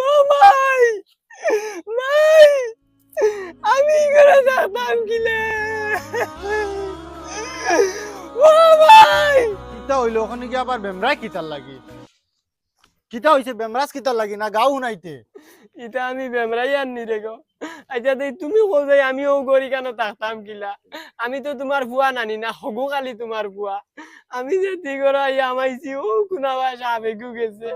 ও ভাই, ভাই, আমি করে থাকতাম কিলে। ও ভাই, কিতা হইলো ওখানে গিয়ে আবার বেমরাই কিতার লাগি? কিতা হইছে বেমরাজ কিতার লাগি না গাও নাইতে? এটা আমি বেমরাই আননি রে গো। আচ্ছা দেই তুমি কোথায় আমিও গড়ি কেন থাকতাম কিলা? আমি তো তোমার বুয়া নানি না হগু খালি তোমার বুয়া। আমি যে দিগরা আমাইছি ও কোনা ভাষা আবেগু গেছে।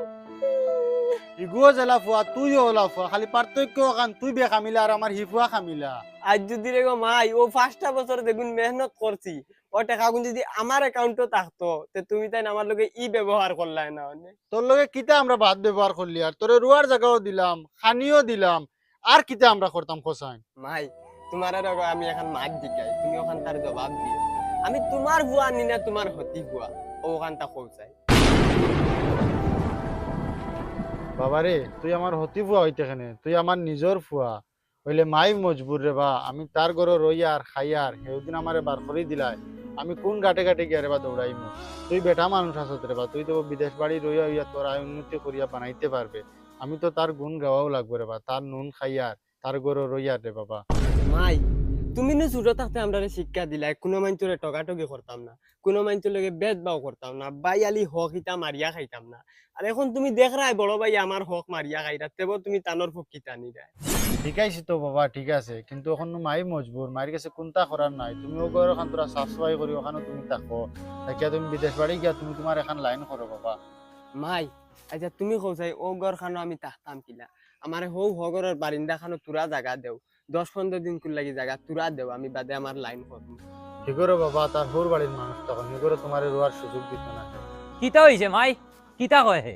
ইগুও জেলা ফুয়া তুইও ওলা ফুয়া, খালি পার্থক্য ওখান তুই বে খামিলা আর আমার হিফুয়া খামিলা। আজ যদি রে গো মাই ও 5টা বছর দেখুন মেহনত করছি। ও টাকা গুন যদি আমার অ্যাকাউন্টে থাকতো তে তুমি তাই আমার লগে ই ব্যবহার করলাই না অনে। তোর লগে কিতা আমরা বাদ ব্যবহার করলি আর তোরে রুয়ার জায়গাও দিলাম, খানিও দিলাম, আর কিতা আমরা করতাম খোসাইন? মাই তোমার আর আমি এখন মাগ দিকাই তুমি ওখান তার জবাব দিও। আমি তোমার বুয়া নি না তোমার হতি বুয়া ও ওখান তা কইছাই। বাবারে তুই আমার হতি ফুয়া হইতে কেনে, তুই আমার নিজর ফুয়া হইলে মাই মজবুর রে বা। আমি তার ঘরে রইয়ার খাইয়ার সেদিন আমারে বার করে দিলাই, আমি কোন ঘাটে ঘাটে গিয়ে রে বা দৌড়াইমু? তুই বেটা মানুষ আসত রে বা, তুই তো বিদেশ বাড়ি রইয়া হইয়া তোর আয় উন্নতি করিয়া বানাইতে পারবে। আমি তো তার গুণ গাওয়াও লাগবে রে বা, তার নুন খাইয়ার তার ঘরে রইয়ার রে বাবা। মাই তুমি নে ছোট থাকতে আমরা শিক্ষা দিলাই কোনো মাইনচরে টকাটকি করতাম না, কোনো মাইনচর লগে বেদবাও করতাম না, বাই আলি হক ইটা মারিয়া খাইতাম না। আর এখন তুমি দেখ রাই বড় ভাই আমার হক মারিয়া খাইরা তেবো তুমি তানোর ফকিতা নি রায়। ঠিক আছে তো বাবা, ঠিক আছে, কিন্তু এখন মাই মজবুর, মায়ের কাছে কোনটা করার নাই। তুমিও ঘর ওখান তোরা সাফ সাফাই করি ওখানে তুমি থাকো, তাকিয়া তুমি বিদেশ বাড়ি গিয়া তুমি তোমার এখন লাইন করো বাবা। মাই আচ্ছা তুমি কইছাই ও ঘর খানো আমি থাকতাম কিলা? আমারে হৌ হগরের বারিন্দা খানো তুরা জায়গা দেও, 10-15 দিন কুল লাগি জায়গা তুরা দেও, আমি বাদে আমার লাইন করব। কি করো বাবা, তার হোর বাড়ির মানুষ তখন কি করে তোমার রোয়ার সুযোগ দিত না? কিতা হইছে মাই? কিতা কয় হে?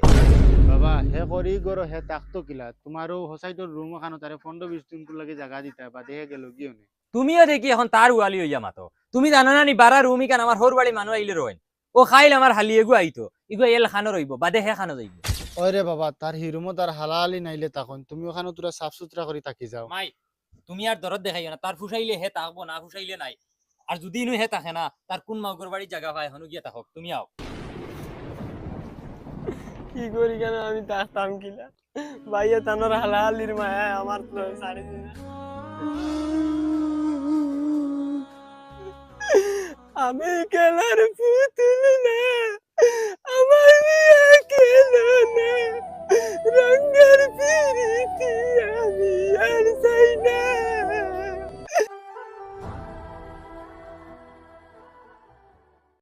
বাবা হে করি গরো হে তাকতো কিলা, তোমারও হোসাইটোর রুম ওখানে তারে 15-20 দিন কুল লাগে জায়গা দিতে বা দেখে গেল গিয়ে নে। তুমিও দেখি এখন তার উয়ালি হইয়া মাতো। তুমি জানো না নি বারা রুমি কান আমার হোর বাড়ি মানুষ আইলে রইন। ও খাইল আমার হালি এগু আইতো। ইগু এল খানো রইব, বাদে হে খানো যাইব। ওরে বাবা তার হিরুমো তার হালালি নাইলে তখন তুমি ওখানে তোরা সাফ সুতরা করে থাকি যাও। মাই তুমি আর দরদ দেখাইও না, তার ফুসাইলে হে তাকবো না ফুসাইলে নাই। আর যদি ইনু হে তাকে না, তার কোন মাউগর বাড়ি জায়গা পায় হনু গিয়া তাকক, তুমি আও। কি করি কেন আমি থাকতাম কিলা? ভাইয়া তানোর হালাহালির মায়া আমার তো সাড়ে দিন। আমি খেলার পুতুল না, আমার বিয়ে খেলো না, রঙের পিরিতি